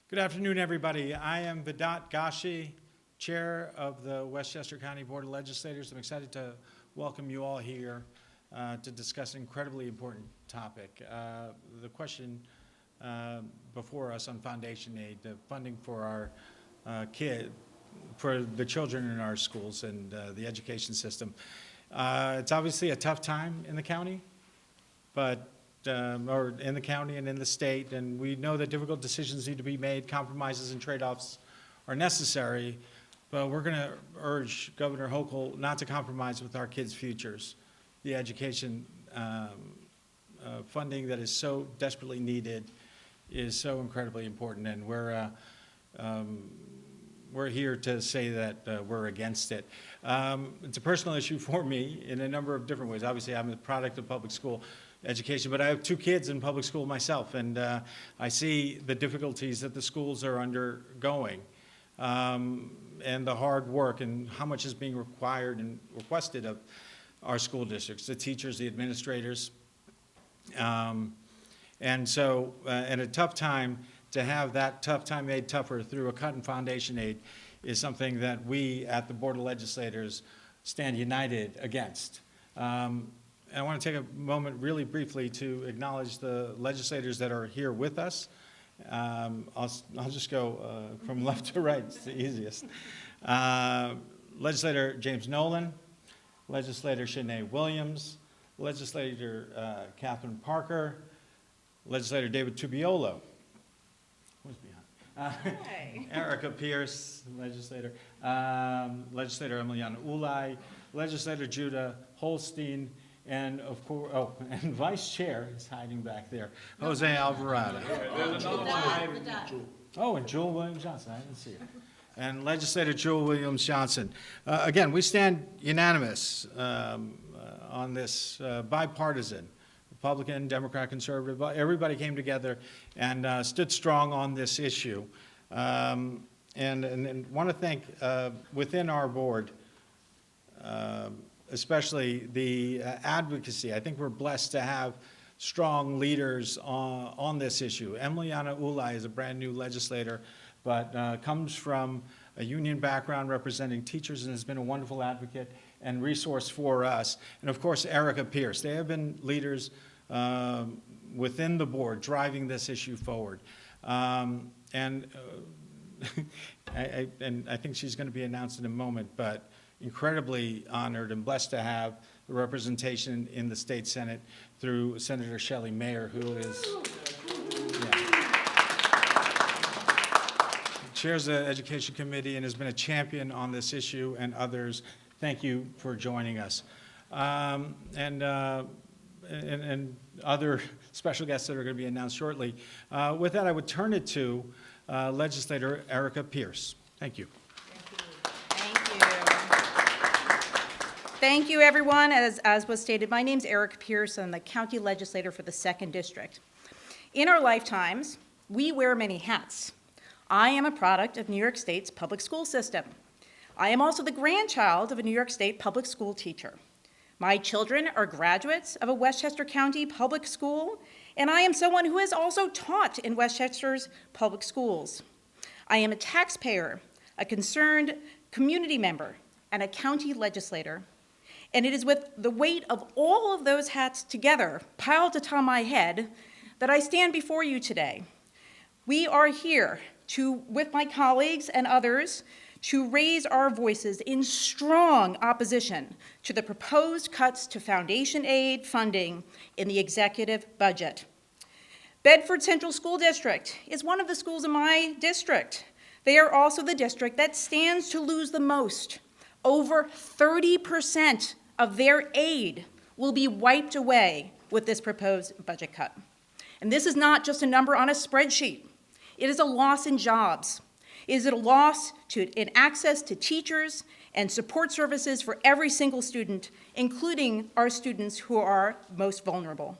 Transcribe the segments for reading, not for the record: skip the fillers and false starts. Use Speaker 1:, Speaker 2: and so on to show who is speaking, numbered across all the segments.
Speaker 1: Good afternoon, everybody. I am Vedat Gashi, Chair of the Westchester County Board of Legislators. I'm excited to welcome you all here to discuss an incredibly important topic. The question before us on foundation aid, the funding for our for the children in our schools and the education system. It's obviously a tough time in the county, or in the county and in the state, and we know that difficult decisions need to be made, compromises and trade-offs are necessary, but we're going to urge Governor Hochul not to compromise with our kids' futures. The education funding that is so desperately needed is so incredibly important, and we're here to say that we're against it. It's a personal issue for me in a number of different ways. Obviously, I'm a product of public school education, but I have 2 kids in public school myself, and I see the difficulties that the schools are undergoing and the hard work and how much is being required and requested of our school districts, the teachers, the administrators. And so, in a tough time, to have that tough time made tougher through a cut in foundation aid is something that we at the Board of Legislators stand united against. I want to take a moment really briefly to acknowledge the legislators that are here with us. I'll just go from left to right, it's the easiest. Legislator James Nolan, Legislator Shanae Williams, Legislator Catherine Parker, Legislator David Tubiolo. Who's behind? Erica Pierce, Legislator. Legislator Emiliana Ulay, Legislator Judah Holstein, and of course, and Vice Chair is hiding back there, Jose Alvarado. And Jewel Williams Johnson, I didn't see her. And Legislator Jewel Williams Johnson. Again, we stand unanimous on this, bipartisan, Republican, Democrat, Conservative. Everybody came together and stood strong on this issue. And want to thank within our board, especially the advocacy. I think we're blessed to have strong leaders on this issue. Emiliana Ulay is a brand new legislator, but comes from a union background representing teachers and has been a wonderful advocate and resource for us. And of course, Erica Pierce. They have been leaders within the board driving this issue forward. And I think she's going to be announced in a moment, but incredibly honored and blessed to have the representation in the state Senate through Senator Shelley Mayer, who is chairs the Education Committee and has been a champion on this issue, and others. Thank you for joining us. And other special guests that are going to be announced shortly. With that, I would turn it to Legislator Erica Pierce. Thank you.
Speaker 2: Thank you, everyone. As was stated, my name's Erica Pierce. I'm the county legislator for the 2nd District. In our lifetimes, we wear many hats. I am a product of New York State's public school system. I am also the grandchild of a New York State public school teacher. My children are graduates of a Westchester County public school, and I am someone who has also taught in Westchester's public schools. I am a taxpayer, a concerned community member, and a county legislator. And it is with the weight of all of those hats together, piled atop my head, that I stand before you today. We are here with my colleagues and others, to raise our voices in strong opposition to the proposed cuts to foundation aid funding in the executive budget. Bedford Central School District is one of the schools in my district. They are also the district that stands to lose the most. Over 30% of their aid will be wiped away with this proposed budget cut. And this is not just a number on a spreadsheet. It is a loss in jobs. It is a loss in access to teachers and support services for every single student, including our students who are most vulnerable.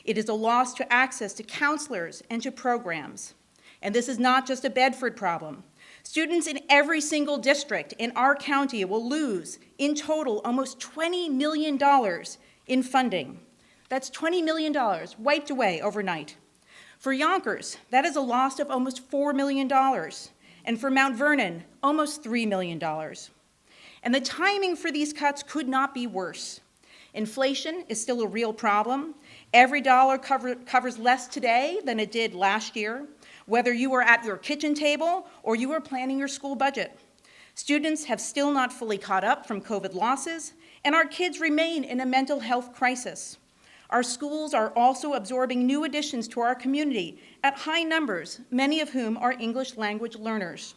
Speaker 2: It is a loss to access to counselors and to programs. And this is not just a Bedford problem. Students in every single district in our county will lose, in total, almost $20 million in funding. That's $20 million wiped away overnight. For Yonkers, that is a loss of almost $4 million. And for Mount Vernon, almost $3 million. And the timing for these cuts could not be worse. Inflation is still a real problem. Every dollar covers less today than it did last year, whether you are at your kitchen table or you are planning your school budget. Students have still not fully caught up from COVID losses, and our kids remain in a mental health crisis. Our schools are also absorbing new additions to our community at high numbers, many of whom are English language learners.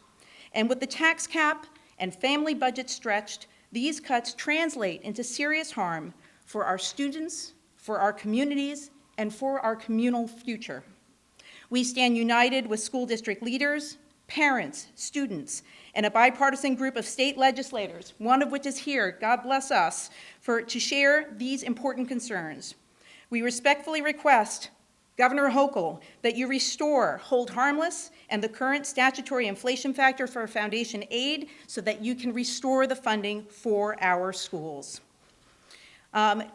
Speaker 2: And with the tax cap and family budget stretched, these cuts translate into serious harm for our students, for our communities, and for our communal future. We stand united with school district leaders, parents, students, and a bipartisan group of state legislators, one of which is here, God bless us, to share these important concerns. We respectfully request, Governor Hochul, that you restore hold harmless and the current statutory inflation factor for foundation aid so that you can restore the funding for our schools.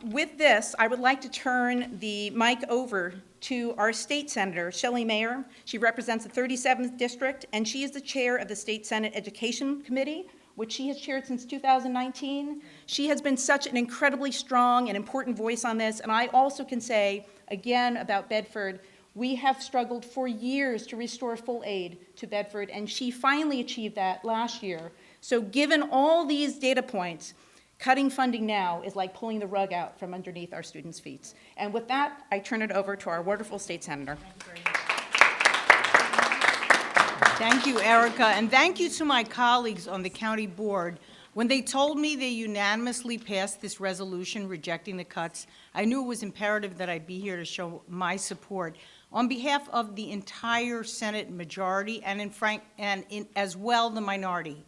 Speaker 2: With this, I would like to turn the mic over to our state senator, Shelley Mayer. She represents the 37th district, and she is the chair of the State Senate Education Committee, which she has chaired since 2019. She has been such an incredibly strong and important voice on this, and I also can say, again, about Bedford, we have struggled for years to restore full aid to Bedford, and she finally achieved that last year. So given all these data points, cutting funding now is like pulling the rug out from underneath our students' feet. And with that, I turn it over to our wonderful state senator.
Speaker 3: Thank you, Erica, and thank you to my colleagues on the county board. When they told me they unanimously passed this resolution rejecting the cuts, I knew it was imperative that I be here to show my support on behalf of the entire Senate majority and as well the minority.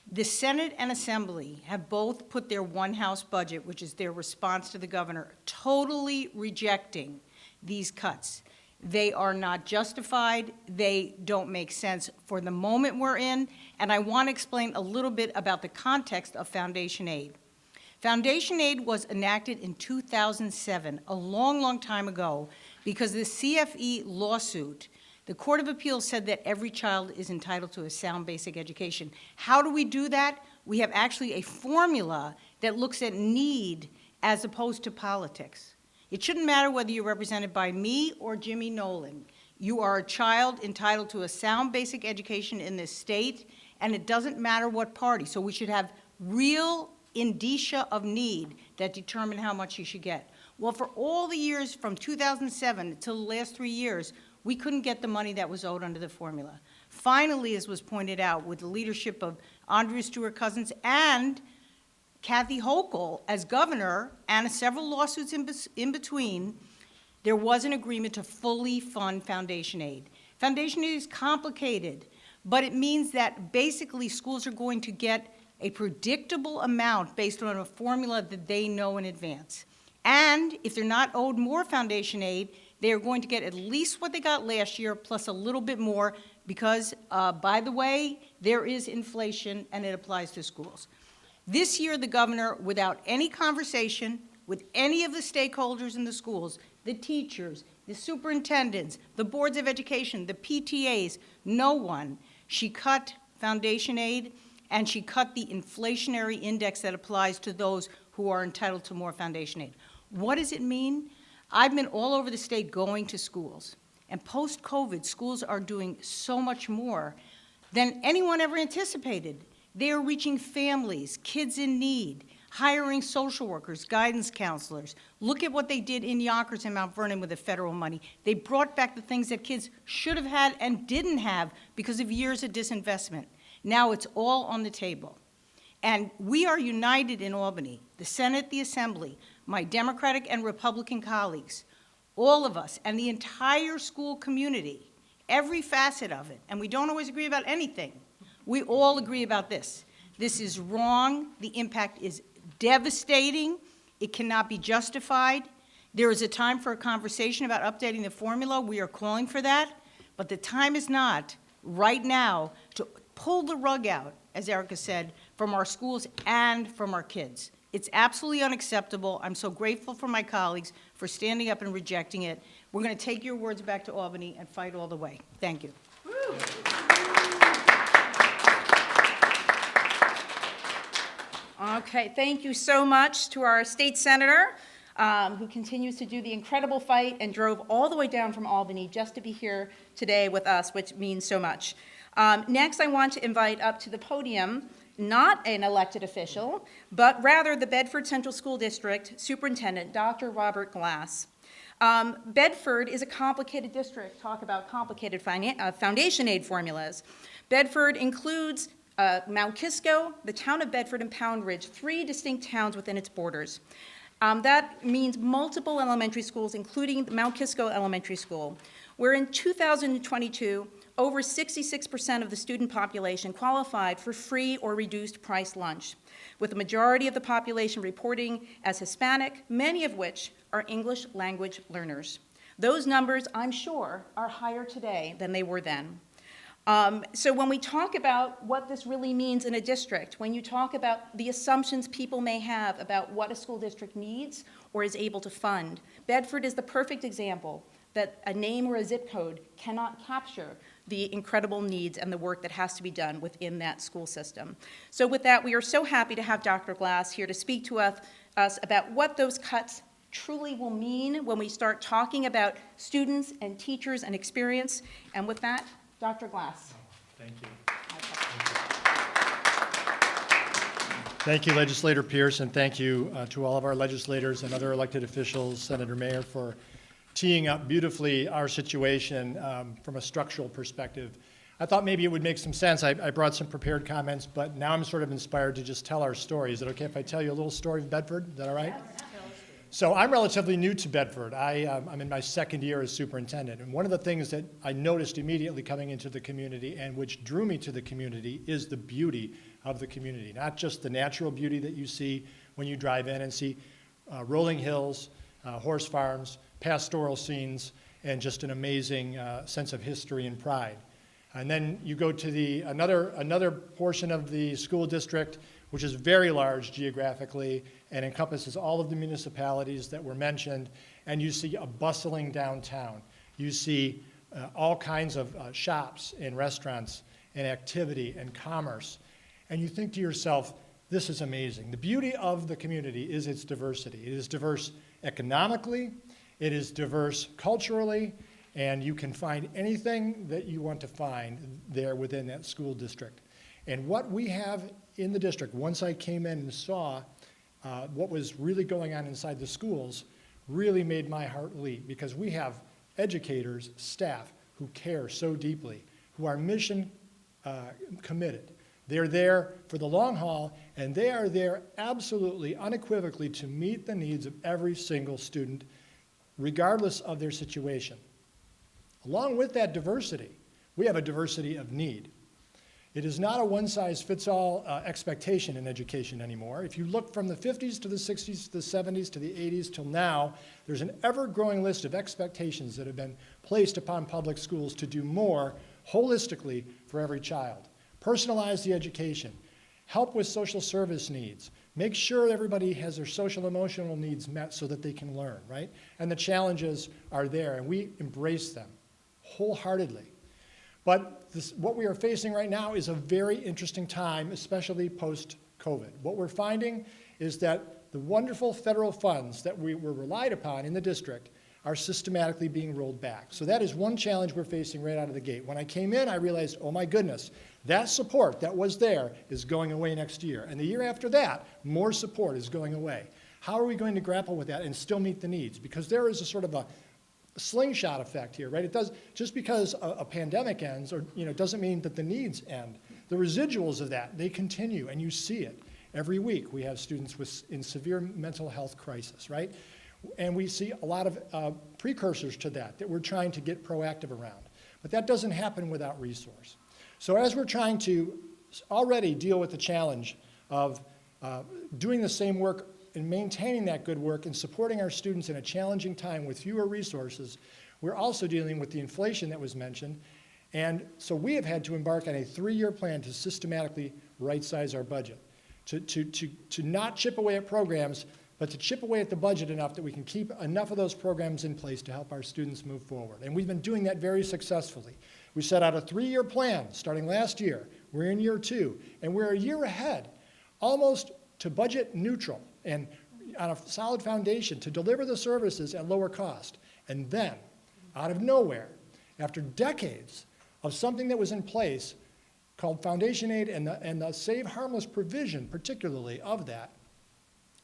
Speaker 3: The Senate and Assembly have both put their one House budget, which is their response to the governor, totally rejecting these cuts. They are not justified. They don't make sense for the moment we're in. And I want to explain a little bit about the context of foundation aid. Foundation aid was enacted in 2007, a long, long time ago, because the CFE lawsuit, the Court of Appeals said that every child is entitled to a sound basic education. How do we do that? We have actually a formula that looks at need as opposed to politics. It shouldn't matter whether you're represented by me or Jimmy Nolan. You are a child entitled to a sound basic education in this state, and it doesn't matter what party. So we should have real indicia of need that determine how much you should get. Well, for all the years from 2007 until the last 3 years, we couldn't get the money that was owed under the formula. Finally, as was pointed out, with the leadership of Andrea Stewart-Cousins and Kathy Hochul as governor and several lawsuits in between, there was an agreement to fully fund foundation aid. Foundation aid is complicated, but it means that basically schools are going to get a predictable amount based on a formula that they know in advance. And if they're not owed more foundation aid, they are going to get at least what they got last year plus a little bit more because, by the way, there is inflation and it applies to schools. This year, the governor, without any conversation with any of the stakeholders in the schools, the teachers, the superintendents, the boards of education, the PTAs, no one, she cut foundation aid and she cut the inflationary index that applies to those who are entitled to more foundation aid. What does it mean? I've been all over the state going to schools, and post-COVID, schools are doing so much more than anyone ever anticipated. They are reaching families, kids in need, hiring social workers, guidance counselors. Look at what they did in Yonkers and Mount Vernon with the federal money. They brought back the things that kids should have had and didn't have because of years of disinvestment. Now it's all on the table. And we are united in Albany, the Senate, the Assembly, my Democratic and Republican colleagues, all of us, and the entire school community, every facet of it. And we don't always agree about anything. We all agree about this. This is wrong. The impact is devastating. It cannot be justified. There is a time for a conversation about updating the formula. We are calling for that. But the time is not right now to pull the rug out, as Erica said, from our schools and from our kids. It's absolutely unacceptable. I'm so grateful for my colleagues for standing up and rejecting it. We're going to take your words back to Albany and fight all the way. Thank you.
Speaker 2: Okay, thank you so much to our state senator, who continues to do the incredible fight and drove all the way down from Albany just to be here today with us, which means so much. Next, I want to invite up to the podium not an elected official, but rather the Bedford Central School District Superintendent, Dr. Robert Glass. Bedford is a complicated district. Talk about complicated foundation aid formulas. Bedford includes Mount Kisco, the town of Bedford, and Pound Ridge, 3 distinct towns within its borders. That means multiple elementary schools, including Mount Kisco Elementary School, where in 2022, over 66% of the student population qualified for free or reduced price lunch, with the majority of the population reporting as Hispanic, many of which are English language learners. Those numbers, I'm sure, are higher today than they were then. So when we talk about what this really means in a district, when you talk about the assumptions people may have about what a school district needs or is able to fund, Bedford is the perfect example that a name or a zip code cannot capture the incredible needs and the work that has to be done within that school system. So with that, we are so happy to have Dr. Glass here to speak to us about what those cuts truly will mean when we start talking about students and teachers and experience. And with that, Dr. Glass.
Speaker 4: Thank you. Thank you, Legislator Pierce, and thank you to all of our legislators and other elected officials, Senator Mayer, for teeing up beautifully our situation from a structural perspective. I thought maybe it would make some sense. I brought some prepared comments, but now I'm sort of inspired to just tell our story. Is it okay if I tell you a little story of Bedford? Is that all right? So I'm relatively new to Bedford. I'm in my second year as superintendent, and one of the things that I noticed immediately coming into the community and which drew me to the community is the beauty of the community, not just the natural beauty that you see when you drive in and see rolling hills, horse farms, pastoral scenes, and just an amazing sense of history and pride. And then you go to another portion of the school district, which is very large geographically and encompasses all of the municipalities that were mentioned, and you see a bustling downtown. You see all kinds of shops and restaurants and activity and commerce, and you think to yourself, this is amazing. The beauty of the community is its diversity. It is diverse economically, it is diverse culturally, and you can find anything that you want to find there within that school district. And what we have in the district, once I came in and saw what was really going on inside the schools, really made my heart leap, because we have educators, staff who care so deeply, who are mission committed. They're there for the long haul, and they are there absolutely, unequivocally to meet the needs of every single student, regardless of their situation. Along with that diversity, we have a diversity of need. It is not a one-size-fits-all expectation in education anymore. If you look from the 50s to the 60s to the 70s to the 80s till now, there's an ever-growing list of expectations that have been placed upon public schools to do more holistically for every child. Personalize the education, help with social service needs, make sure everybody has their social emotional needs met so that they can learn, right? And the challenges are there, and we embrace them wholeheartedly. But what we are facing right now is a very interesting time, especially post-COVID. What we're finding is that the wonderful federal funds that we were relied upon in the district are systematically being rolled back. So that is one challenge we're facing right out of the gate. When I came in, I realized, oh my goodness, that support that was there is going away next year. And the year after that, more support is going away. How are we going to grapple with that and still meet the needs? Because there is a sort of a slingshot effect here, right? It does, just because a pandemic ends, or doesn't mean that the needs end. The residuals of that, they continue, and you see it every week. We have students in severe mental health crisis, right? And we see a lot of precursors to that we're trying to get proactive around. But that doesn't happen without resource. So as we're trying to already deal with the challenge of doing the same work and maintaining that good work and supporting our students in a challenging time with fewer resources, we're also dealing with the inflation that was mentioned. And so we have had to embark on a 3-year plan to systematically right-size our budget. to not chip away at programs, but to chip away at the budget enough that we can keep enough of those programs in place to help our students move forward. And we've been doing that very successfully. We set out a 3-year plan starting last year. We're in year 2, and we're a year ahead, almost to budget neutral and on a solid foundation to deliver the services at lower cost. And then, out of nowhere, after decades of something that was in place called foundation aid and the save harmless provision particularly of that,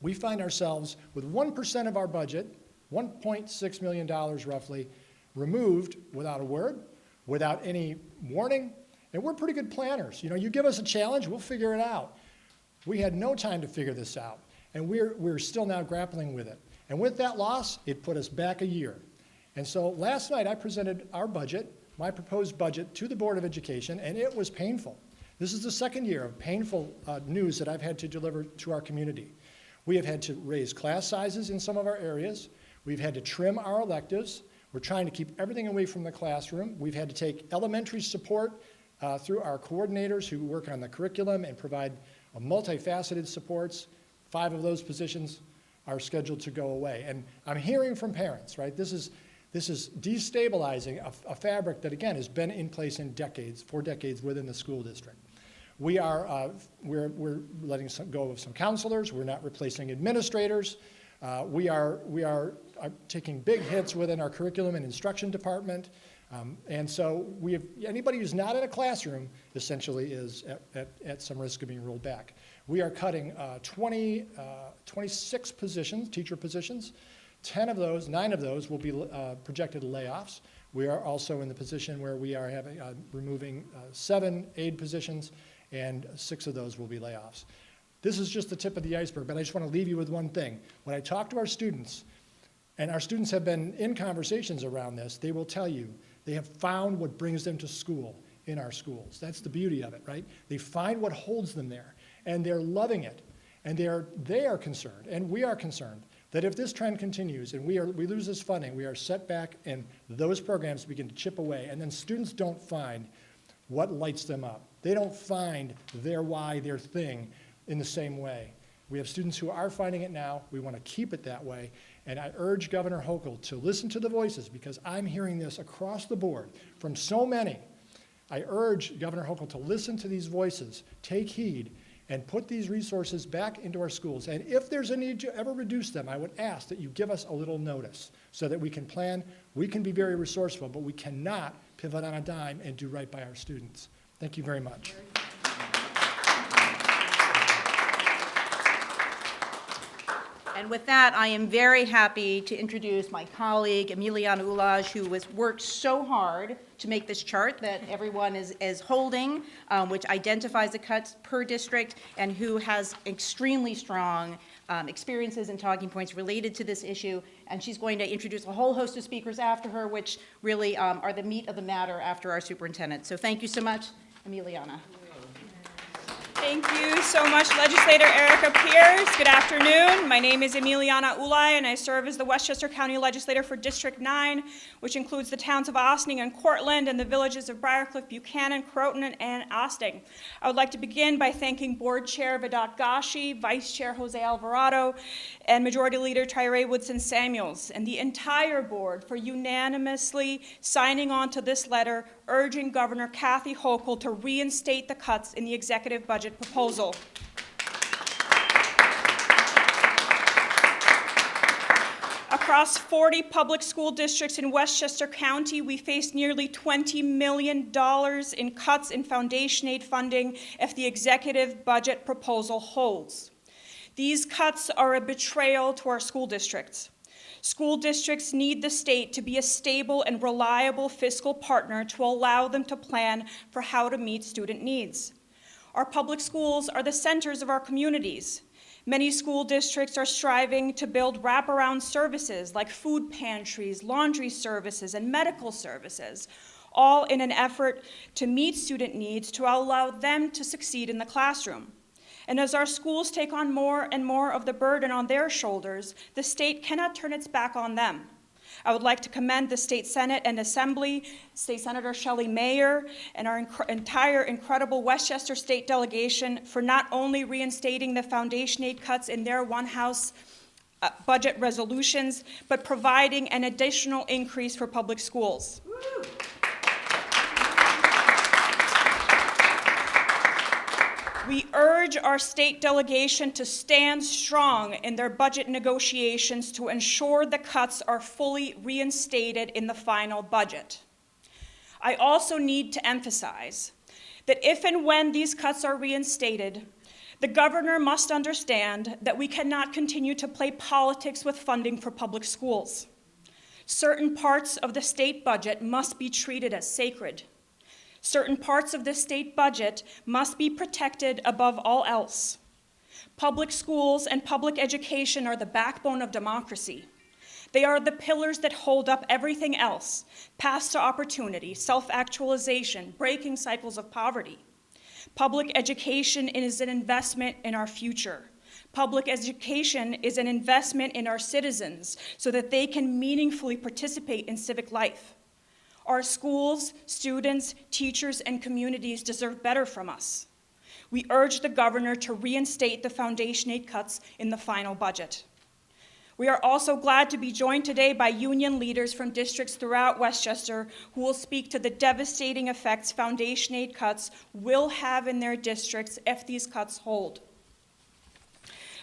Speaker 4: we find ourselves with 1% of our budget, $1.6 million roughly, removed without a word, without any warning, and we're pretty good planners. You know, you give us a challenge, we'll figure it out. We had no time to figure this out, and we're still now grappling with it. And with that loss, it put us back a year. And so last night I presented our budget, my proposed budget, to the Board of Education, and it was painful. This is the second year of painful news that I've had to deliver to our community. We have had to raise class sizes in some of our areas. We've had to trim our electives. We're trying to keep everything away from the classroom. We've had to take elementary support through our coordinators who work on the curriculum and provide multifaceted supports. 5 of those positions are scheduled to go away. And I'm hearing from parents, right? This is destabilizing a fabric that, again, has been in place in decades, 4 decades within the school district. We're letting go of some counselors. We're not replacing administrators. We are taking big hits within our curriculum and instruction department. And so anybody who's not in a classroom essentially is at some risk of being rolled back. We are cutting 26 positions, teacher positions. 9 of those will be projected layoffs. We are also in the position where we are removing 7 aide positions, and 6 of those will be layoffs. This is just the tip of the iceberg, but I just want to leave you with one thing. When I talk to our students, and our students have been in conversations around this, they will tell you they have found what brings them to school in our schools. That's the beauty of it, right? They find what holds them there, and they're loving it. And they are concerned, and we are concerned, that if this trend continues and we lose this funding, we are set back and those programs begin to chip away, and then students don't find what lights them up. They don't find their why, their thing in the same way. We have students who are finding it now. We want to keep it that way. And I urge Governor Hochul to listen to the voices, because I'm hearing this across the board from so many. I urge Governor Hochul to listen to these voices, take heed, and put these resources back into our schools. And if there's a need to ever reduce them, I would ask that you give us a little notice so that we can plan. We can be very resourceful, but we cannot pivot on a dime and do right by our students. Thank you very much.
Speaker 2: And with that, I am very happy to introduce my colleague, Emiliana Ulaj, who has worked so hard to make this chart that everyone is holding, which identifies the cuts per district, and who has extremely strong experiences and talking points related to this issue. And she's going to introduce a whole host of speakers after her, which really are the meat of the matter after our superintendent. So thank you so much, Emiliana.
Speaker 5: Thank you so much, Legislator Erica Pierce. Good afternoon. My name is Emiliana Ulaj, and I serve as the Westchester County Legislator for District 9, which includes the towns of Ossining and Cortland and the villages of Briarcliff, Buchanan, Croton, and Osting. I would like to begin by thanking Board Chair Vedat Gashi, Vice Chair Jose Alvarado, and Majority Leader Tyree Woodson Samuels, and the entire board for unanimously signing on to this letter urging Governor Kathy Hochul to reinstate the cuts in the executive budget proposal. Across 40 public school districts in Westchester County, we face nearly $20 million in cuts in foundation aid funding if the executive budget proposal holds. These cuts are a betrayal to our school districts. School districts need the state to be a stable and reliable fiscal partner to allow them to plan for how to meet student needs. Our public schools are the centers of our communities. Many school districts are striving to build wraparound services like food pantries, laundry services, and medical services, all in an effort to meet student needs to allow them to succeed in the classroom. And as our schools take on more and more of the burden on their shoulders, the state cannot turn its back on them. I would like to commend the State Senate and Assembly, State Senator Shelley Mayer, and our entire incredible Westchester State delegation for not only reinstating the foundation aid cuts in their one-house budget resolutions, but providing an additional increase for public schools. We urge our state delegation to stand strong in their budget negotiations to ensure the cuts are fully reinstated in the final budget. I also need to emphasize that if and when these cuts are reinstated, the governor must understand that we cannot continue to play politics with funding for public schools. Certain parts of the state budget must be treated as sacred. Certain parts of the state budget must be protected above all else. Public schools and public education are the backbone of democracy. They are the pillars that hold up everything else: paths to opportunity, self-actualization, breaking cycles of poverty. Public education is an investment in our future. Public education is an investment in our citizens so that they can meaningfully participate in civic life. Our schools, students, teachers, and communities deserve better from us. We urge the governor to reinstate the foundation aid cuts in the final budget. We are also glad to be joined today by union leaders from districts throughout Westchester who will speak to the devastating effects foundation aid cuts will have in their districts if these cuts hold.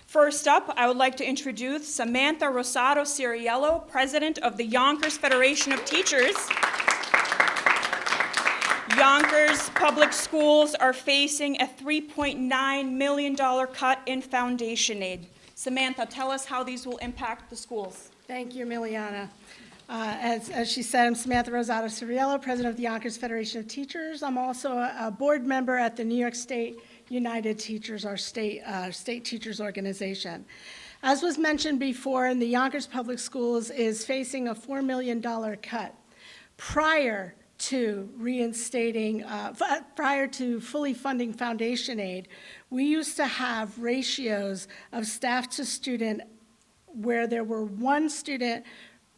Speaker 5: First up, I would like to introduce Samantha Rosado Ciriello, president of the Yonkers Federation of Teachers. Yonkers Public Schools are facing a $3.9 million cut in foundation aid. Samantha, tell us how these will impact the schools.
Speaker 6: Thank you, Miliana. As she said, I'm Samantha Rosado Ciriello, president of the Yonkers Federation of Teachers. I'm also a board member at the New York State United Teachers, our state teachers organization. As was mentioned before, the Yonkers Public Schools is facing a $4 million cut. Prior to reinstating, prior to fully funding foundation aid, we used to have ratios of staff to student where there were one student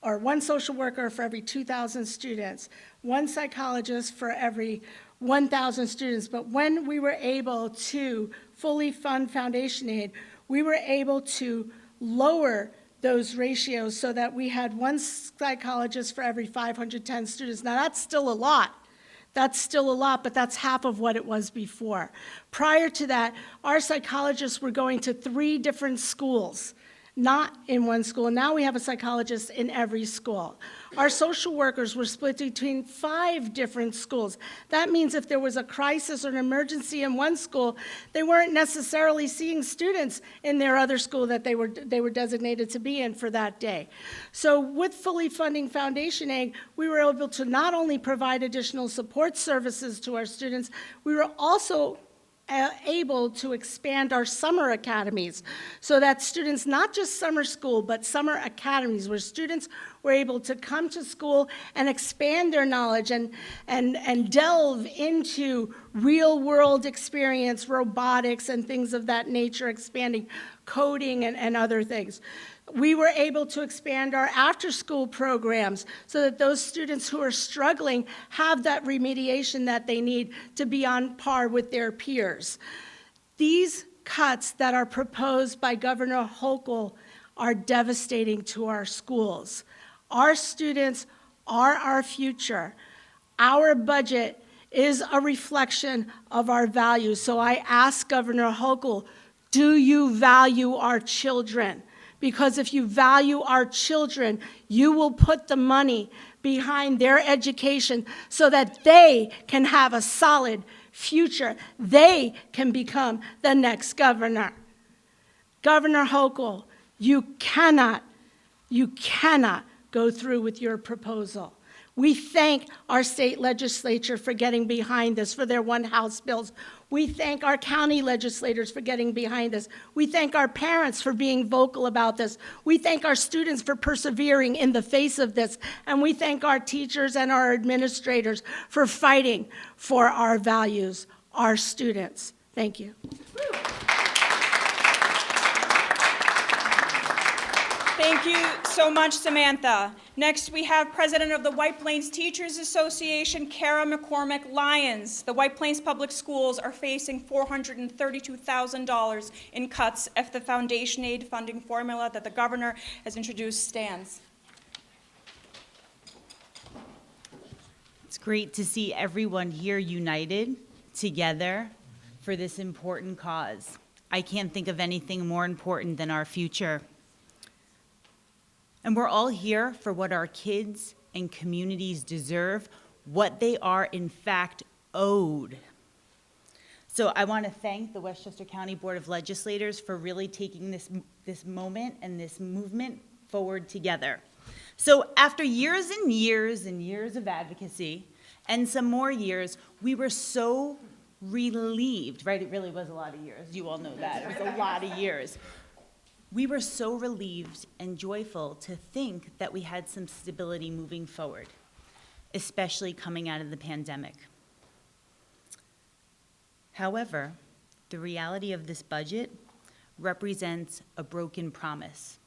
Speaker 6: or one social worker for every 2,000 students, one psychologist for every 1,000 students. But when we were able to fully fund foundation aid, we were able to lower those ratios so that we had one psychologist for every 510 students. Now, that's still a lot. That's still a lot, but that's half of what it was before. Prior to that, our psychologists were going to 3 different schools, not in one school. Now we have a psychologist in every school. Our social workers were split between 5 different schools. That means if there was a crisis or an emergency in one school, they weren't necessarily seeing students in their other school that they were designated to be in for that day. So with fully funding foundation aid, we were able to not only provide additional support services to our students, we were also able to expand our summer academies so that students, not just summer school, but summer academies where students were able to come to school and expand their knowledge and delve into real world experience, robotics and things of that nature, expanding coding and other things. We were able to expand our after-school programs so that those students who are struggling have that remediation that they need to be on par with their peers. These cuts that are proposed by Governor Hochul are devastating to our schools. Our students are our future. Our budget is a reflection of our values. So I ask Governor Hochul, do you value our children? Because if you value our children, you will put the money behind their education so that they can have a solid future. They can become the next governor. Governor Hochul, you cannot go through with your proposal. We thank our state legislature for getting behind this, for their one House bills. We thank our county legislators for getting behind this. We thank our parents for being vocal about this. We thank our students for persevering in the face of this. And we thank our teachers and our administrators for fighting for our values, our students. Thank you.
Speaker 5: Thank you so much, Samantha. Next, we have President of the White Plains Teachers Association, Kara McCormick Lyons. The White Plains Public Schools are facing $432,000 in cuts if the foundation aid funding formula that the governor has introduced stands.
Speaker 7: It's great to see everyone here united together for this important cause. I can't think of anything more important than our future. And we're all here for what our kids and communities deserve, what they are in fact owed. So I want to thank the Westchester County Board of Legislators for really taking this moment and this movement forward together. So after years and years and years of advocacy and some more years, we were so relieved, right? It really was a lot of years. You all know that. It was a lot of years. We were so relieved and joyful to think that we had some stability moving forward, especially coming out of the pandemic. However, the reality of this budget represents a broken promise.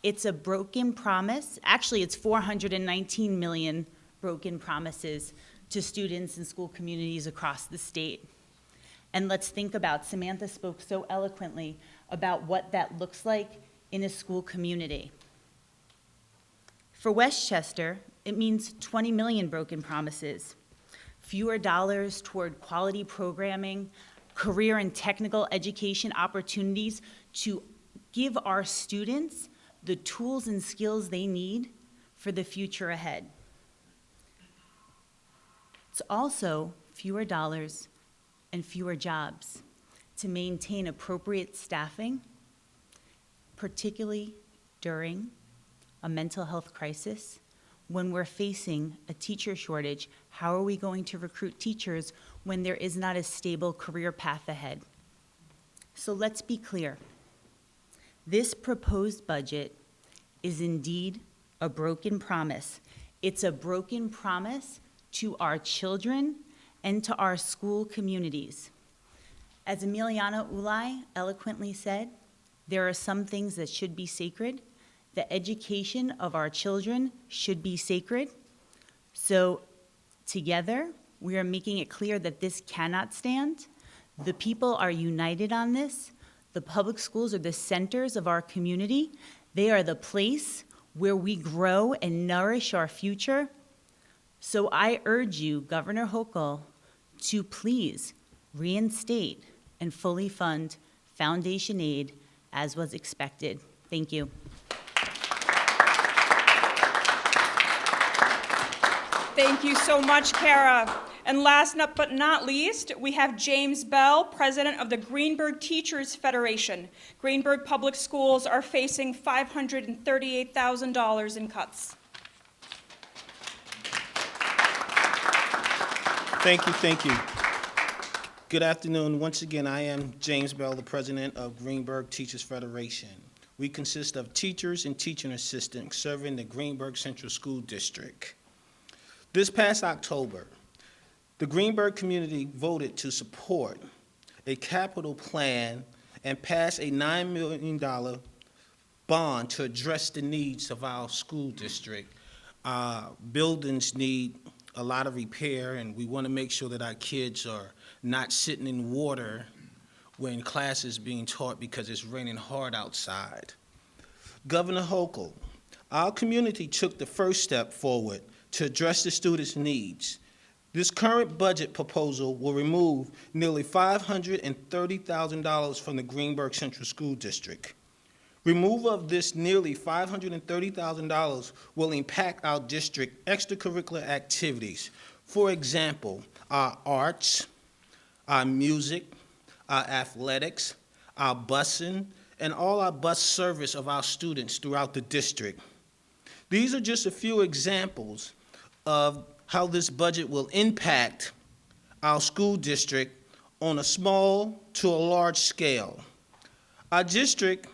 Speaker 7: It's a broken promise. Actually, it's 419 million broken promises to students and school communities across the state. And let's think about, Samantha spoke so eloquently about what that looks like in a school community. For Westchester, it means 20 million broken promises, fewer dollars toward quality programming, career and technical education opportunities to give our students the tools and skills they need for the future ahead. It's also fewer dollars and fewer jobs to maintain appropriate staffing, particularly during a mental health crisis. When we're facing a teacher shortage, how are we going to recruit teachers when there is not a stable career path ahead? So let's be clear. This proposed budget is indeed a broken promise. It's a broken promise to our children and to our school communities. As Emiliana Ulay eloquently said, there are some things that should be sacred. The education of our children should be sacred. So together, we are making it clear that this cannot stand. The people are united on this. The public schools are the centers of our community. They are the place where we grow and nourish our future. So I urge you, Governor Hochul, to please reinstate and fully fund foundation aid as was expected. Thank you.
Speaker 5: Thank you so much, Kara. And last but not least, we have James Bell, President of the Greenberg Teachers Federation. Greenberg Public Schools are facing $538,000 in cuts.
Speaker 8: Thank you. Good afternoon. Once again, I am James Bell, the president of Greenberg Teachers Federation. We consist of teachers and teaching assistants serving the Greenberg Central School District. This past October, the Greenberg community voted to support a capital plan and pass a $9 million bond to address the needs of our school district. Buildings need a lot of repair, and we want to make sure that our kids are not sitting in water when class is being taught because it's raining hard outside. Governor Hochul, our community took the first step forward to address the students' needs. This current budget proposal will remove nearly $530,000 from the Greenberg Central School District. Removal of this nearly $530,000 will impact our district extracurricular activities. For example, our arts, our music, our athletics, our busing, and all our bus service of our students throughout the district. These are just a few examples of how this budget will impact our school district on a small to a large scale. Our district,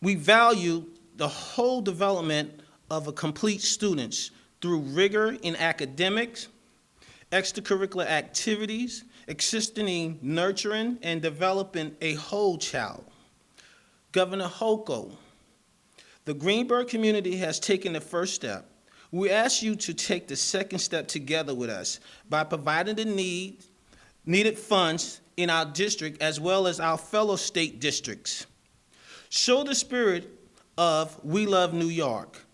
Speaker 8: we value the whole development of a complete students through rigor in academics, extracurricular activities, assisting, nurturing, and developing a whole child. Governor Hochul, The Greenberg community has taken the first step. We ask you to take the second step together with us by providing the needed funds in our district as well as our fellow state districts. Show the spirit of We Love New York.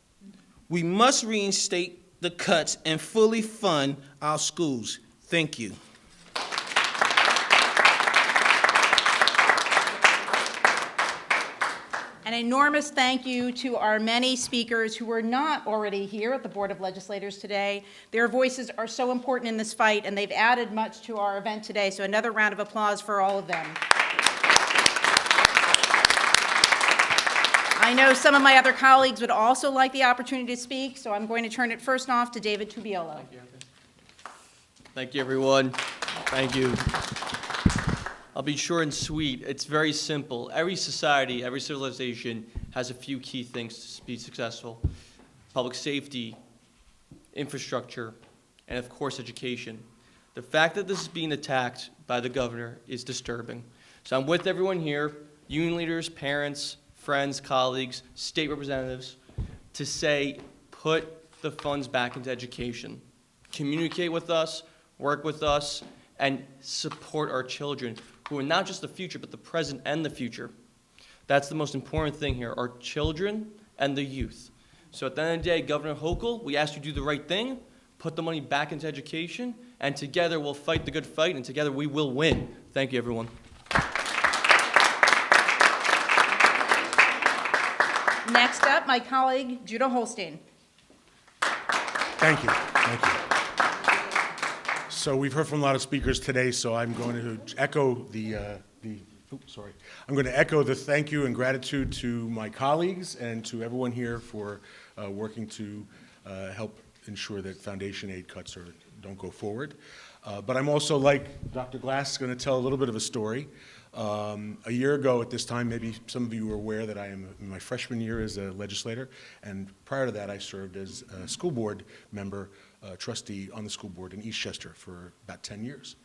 Speaker 8: We must reinstate the cuts and fully fund our schools. Thank you.
Speaker 2: An enormous thank you to our many speakers who were not already here at the Board of Legislators today. Their voices are so important in this fight, and they've added much to our event today, so another round of applause for all of them. I know some of my other colleagues would also like the opportunity to speak, so I'm going to turn it first off to David Tubiolo.
Speaker 9: Thank you, everyone. Thank you. I'll be short and sweet. It's very simple. Every society, every civilization has a few key things to be successful. Public safety, infrastructure, and of course, education. The fact that this is being attacked by the governor is disturbing. So I'm with everyone here, union leaders, parents, friends, colleagues, state representatives, to say, put the funds back into education. Communicate with us, work with us, and support our children, who are not just the future, but the present and the future. That's the most important thing here, our children and the youth. So at the end of the day, Governor Hochul, we ask you to do the right thing, put the money back into education, and together we'll fight the good fight, and together we will win. Thank you, everyone.
Speaker 2: Next up, my colleague, Judah Holstein.
Speaker 10: Thank you. Thank you. So we've heard from a lot of speakers today, so I'm going to echo I'm going to echo the thank you and gratitude to my colleagues and to everyone here for working to help ensure that foundation aid cuts don't go forward. But I'm also, like Dr. Glass, going to tell a little bit of a story. A year ago at this time, maybe some of you were aware that I am in my freshman year as a legislator, and prior to that I served as a school board member, trustee on the school board in Eastchester for about 10 years.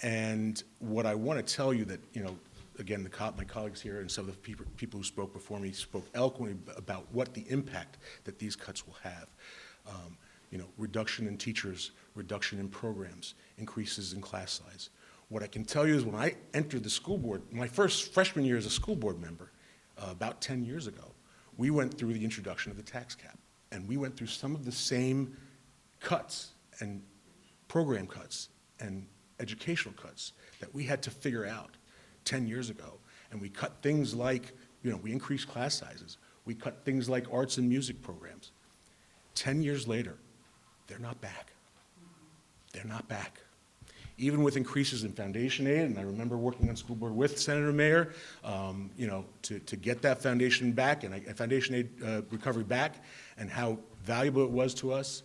Speaker 10: And what I want to tell you that, again, my colleagues here and some of the people who spoke before me spoke eloquently about what the impact that these cuts will have. Reduction in teachers, reduction in programs, increases in class size. What I can tell you is when I entered the school board, my first freshman year as a school board member, about 10 years ago, we went through the introduction of the tax cap. And we went through some of the same cuts and program cuts and educational cuts that we had to figure out 10 years ago. And we cut things like, we increased class sizes. We cut things like arts and music programs. 10 years later, they're not back. They're not back. Even with increases in foundation aid, and I remember working on school board with Senator Mayer, to get that foundation back and foundation aid recovery back, and how valuable it was to us.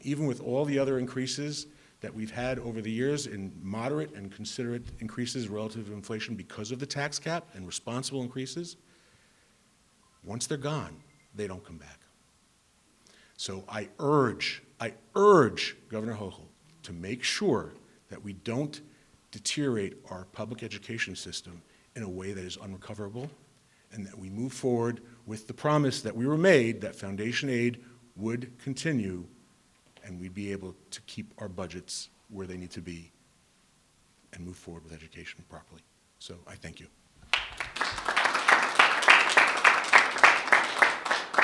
Speaker 10: Even with all the other increases that we've had over the years in moderate and considerate increases relative to inflation because of the tax cap and responsible increases, once they're gone, they don't come back. So I urge Governor Hochul to make sure that we don't deteriorate our public education system in a way that is unrecoverable, and that we move forward with the promise that we were made that foundation aid would continue and we'd be able to keep our budgets where they need to be and move forward with education properly. So I thank you.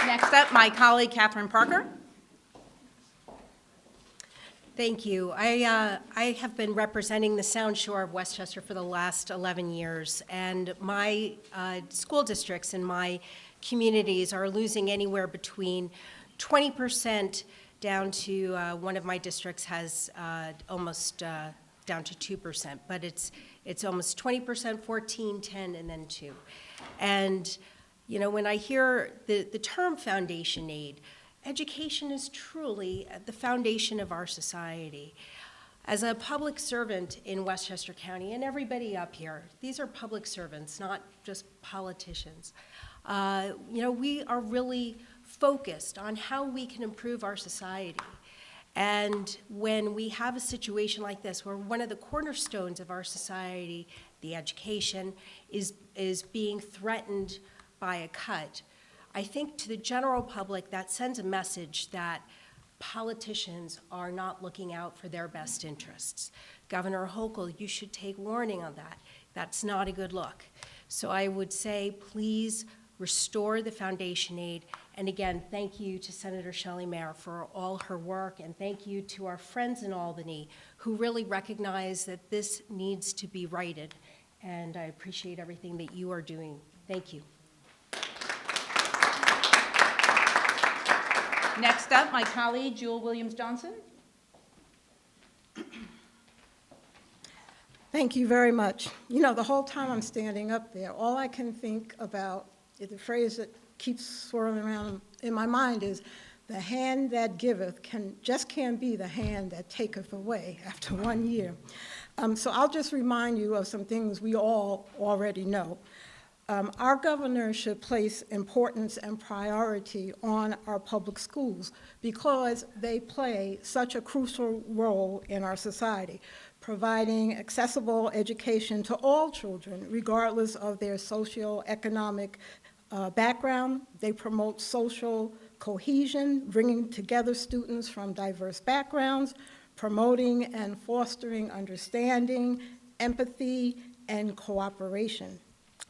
Speaker 2: Next up, my colleague, Catherine Parker.
Speaker 11: Thank you. I have been representing the Sound Shore of Westchester for the last 11 years, and my school districts and my communities are losing anywhere between 20% down to one of my districts has almost down to 2%, but it's almost 20%, 14, 10, and then 2. And when I hear the term foundation aid, education is truly the foundation of our society. As a public servant in Westchester County, and everybody up here, these are public servants, not just politicians. We are really focused on how we can improve our society. And when we have a situation like this, where one of the cornerstones of our society, the education, is being threatened by a cut, I think to the general public, that sends a message that politicians are not looking out for their best interests. Governor Hochul, you should take warning on that. That's not a good look. So I would say, please restore the foundation aid. And again, thank you to Senator Shelley Mayer for all her work, and thank you to our friends in Albany who really recognize that this needs to be righted. And I appreciate everything that you are doing. Thank you.
Speaker 2: Next up, my colleague, Jewel Williams-Johnson.
Speaker 12: Thank you very much. You know, the whole time I'm standing up there, all I can think about, the phrase that keeps swirling around in my mind is, the hand that giveth can't be the hand that taketh away after 1 year. So I'll just remind you of some things we all already know. Our governor should place importance and priority on our public schools because they play such a crucial role in our society, providing accessible education to all children, regardless of their socioeconomic background. They promote social cohesion, bringing together students from diverse backgrounds, promoting and fostering understanding, empathy, and cooperation.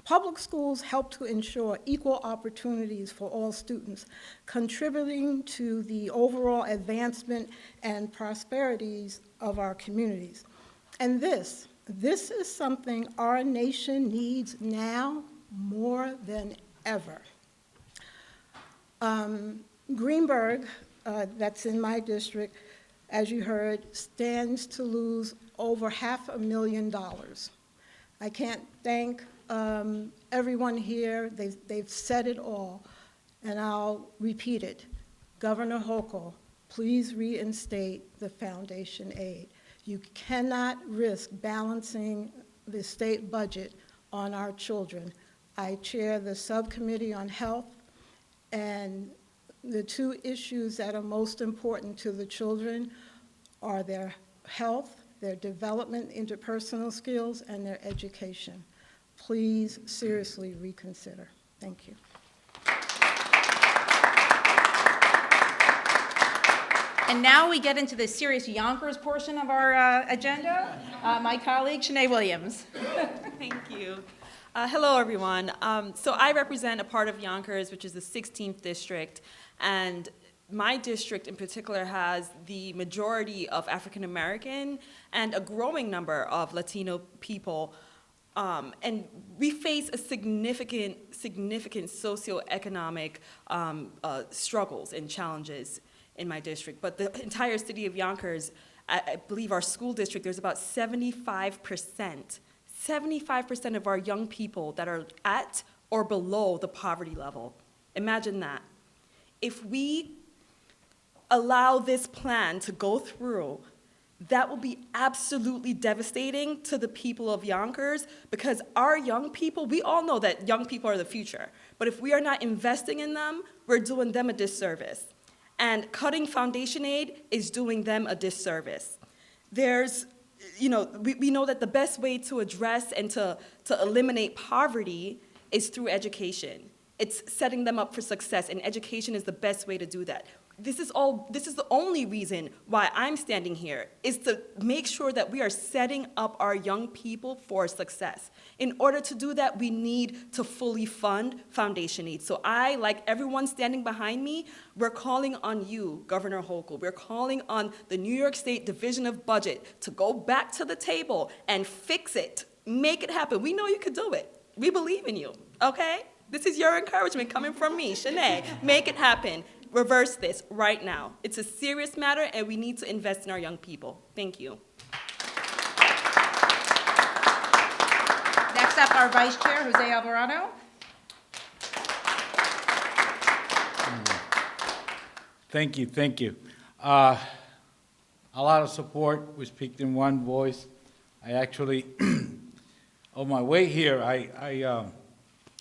Speaker 12: Public schools help to ensure equal opportunities for all students, contributing to the overall advancement and prosperities of our communities. And this is something our nation needs now more than ever. Greenburgh, that's in my district, as you heard, stands to lose over $500,000. I can't thank everyone here. They've said it all, and I'll repeat it. Governor Hochul, please reinstate the foundation aid. You cannot risk balancing the state budget on our children. I chair the subcommittee on health, and the two issues that are most important to the children are their health, their development, interpersonal skills, and their education. Please seriously reconsider. Thank you.
Speaker 2: And now we get into the serious Yonkers portion of our agenda. My colleague, Shanae Williams.
Speaker 13: Thank you. Hello, everyone. So I represent a part of Yonkers, which is the 16th district, and my district in particular has the majority of African American and a growing number of Latino people. And we face a significant socioeconomic struggles and challenges in my district. But the entire city of Yonkers, I believe our school district, there's about 75% of our young people that are at or below the poverty level. Imagine that. If we allow this plan to go through, that will be absolutely devastating to the people of Yonkers, because our young people, we all know that young people are the future, but if we are not investing in them, we're doing them a disservice. And cutting foundation aid is doing them a disservice. There's, we know that the best way to address and to eliminate poverty is through education. It's setting them up for success, and education is the best way to do that. This is the only reason why I'm standing here, is to make sure that we are setting up our young people for success. In order to do that, we need to fully fund foundation aid. So I, like everyone standing behind me, we're calling on you, Governor Hochul. We're calling on the New York State Division of Budget to go back to the table and fix it. Make it happen. We know you could do it. We believe in you, okay? This is your encouragement coming from me, Shanae. Make it happen. Reverse this right now. It's a serious matter, and we need to invest in our young people. Thank you.
Speaker 2: Next up, our Vice Chair, Jose Alvarado.
Speaker 14: Thank you. A lot of support. We speak in one voice. I actually, on my way here, I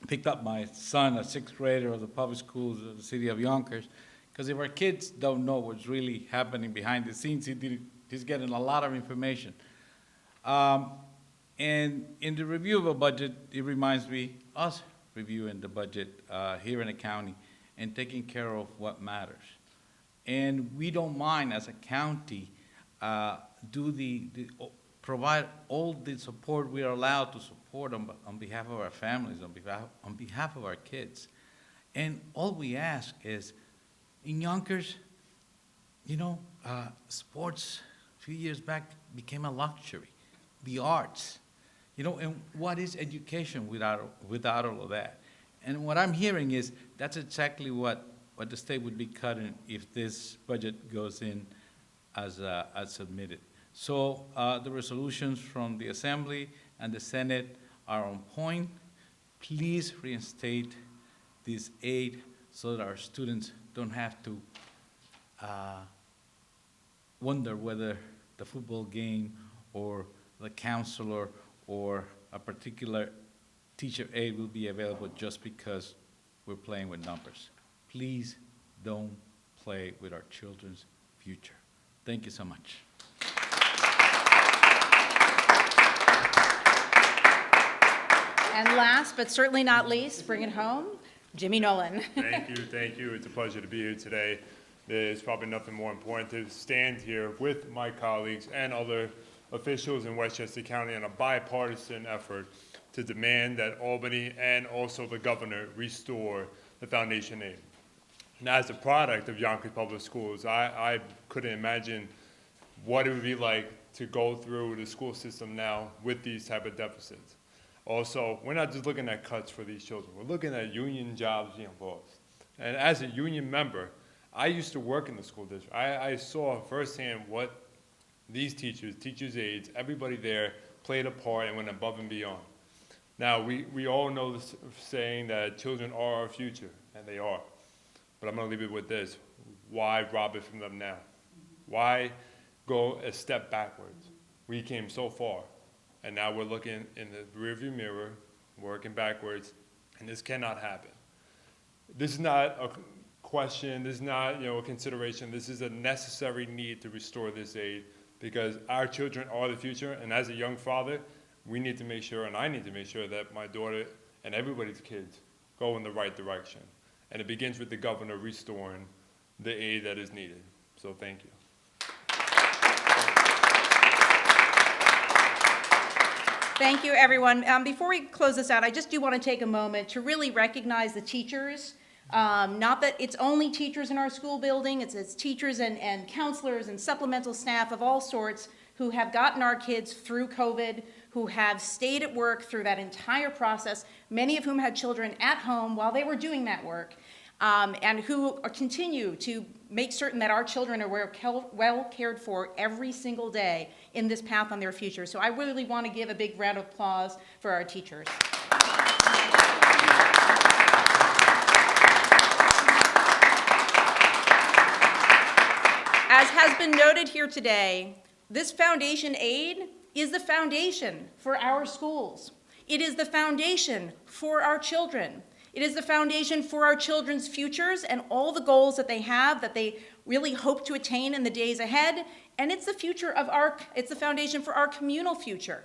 Speaker 14: picked up my son, a sixth grader of the public schools of the city of Yonkers, because if our kids don't know what's really happening behind the scenes, he's getting a lot of information. And in the review of a budget, it reminds me, us reviewing the budget here in the county, and taking care of what matters. And we don't mind, as a county, provide all the support we are allowed to support on behalf of our families, on behalf of our kids. And all we ask is, in Yonkers, sports a few years back became a luxury. The arts, and what is education without all of that? And what I'm hearing is that's exactly what the state would be cutting if this budget goes in as submitted. So the resolutions from the Assembly and the Senate are on point. Please reinstate this aid so that our students don't have to wonder whether the football game or the counselor or a particular teacher aide will be available just because we're playing with numbers. Please don't play with our children's future. Thank you so much.
Speaker 2: And last, but certainly not least, bring it home, Jimmy Nolan.
Speaker 15: Thank you. It's a pleasure to be here today. There's probably nothing more important to stand here with my colleagues and other officials in Westchester County on a bipartisan effort to demand that Albany and also the governor restore the foundation aid. And as a product of Yonkers Public Schools, I couldn't imagine what it would be like to go through the school system now with these type of deficits. Also, we're not just looking at cuts for these children. We're looking at union jobs being lost. And as a union member, I used to work in the school district. I saw firsthand what these teachers' aides, everybody there played a part and went above and beyond. Now, we all know this saying that children are our future, and they are. But I'm going to leave it with this. Why rob it from them now? Why go a step backwards? We came so far, and now we're looking in the rearview mirror, working backwards, and this cannot happen. This is not a question, this is not a consideration, this is a necessary need to restore this aid because our children are the future, and as a young father, we need to make sure, and I need to make sure that my daughter and everybody's kids go in the right direction. And it begins with the governor restoring the aid that is needed. So thank you.
Speaker 2: Thank you, everyone. Before we close this out, I just do want to take a moment to really recognize the teachers. Not that it's only teachers in our school building, it's teachers and counselors and supplemental staff of all sorts who have gotten our kids through COVID, who have stayed at work through that entire process, many of whom had children at home while they were doing that work, and who continue to make certain that our children are well cared for every single day in this path on their future. So I really want to give a big round of applause for our teachers. As has been noted here today, this foundation aid is the foundation for our schools. It is the foundation for our children. It is the foundation for our children's futures and all the goals that they have that they really hope to attain in the days ahead. And it's the foundation for our communal future.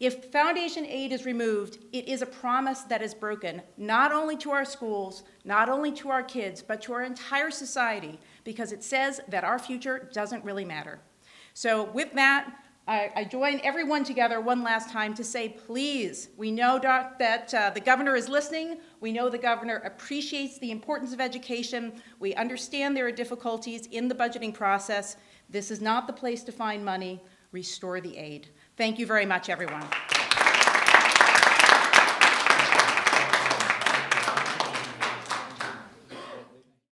Speaker 2: If foundation aid is removed, it is a promise that is broken, not only to our schools, not only to our kids, but to our entire society, because it says that our future doesn't really matter. So with that, I join everyone together one last time to say, please, we know that the governor is listening. We know the governor appreciates the importance of education. We understand there are difficulties in the budgeting process. This is not the place to find money. Restore the aid. Thank you very much, everyone.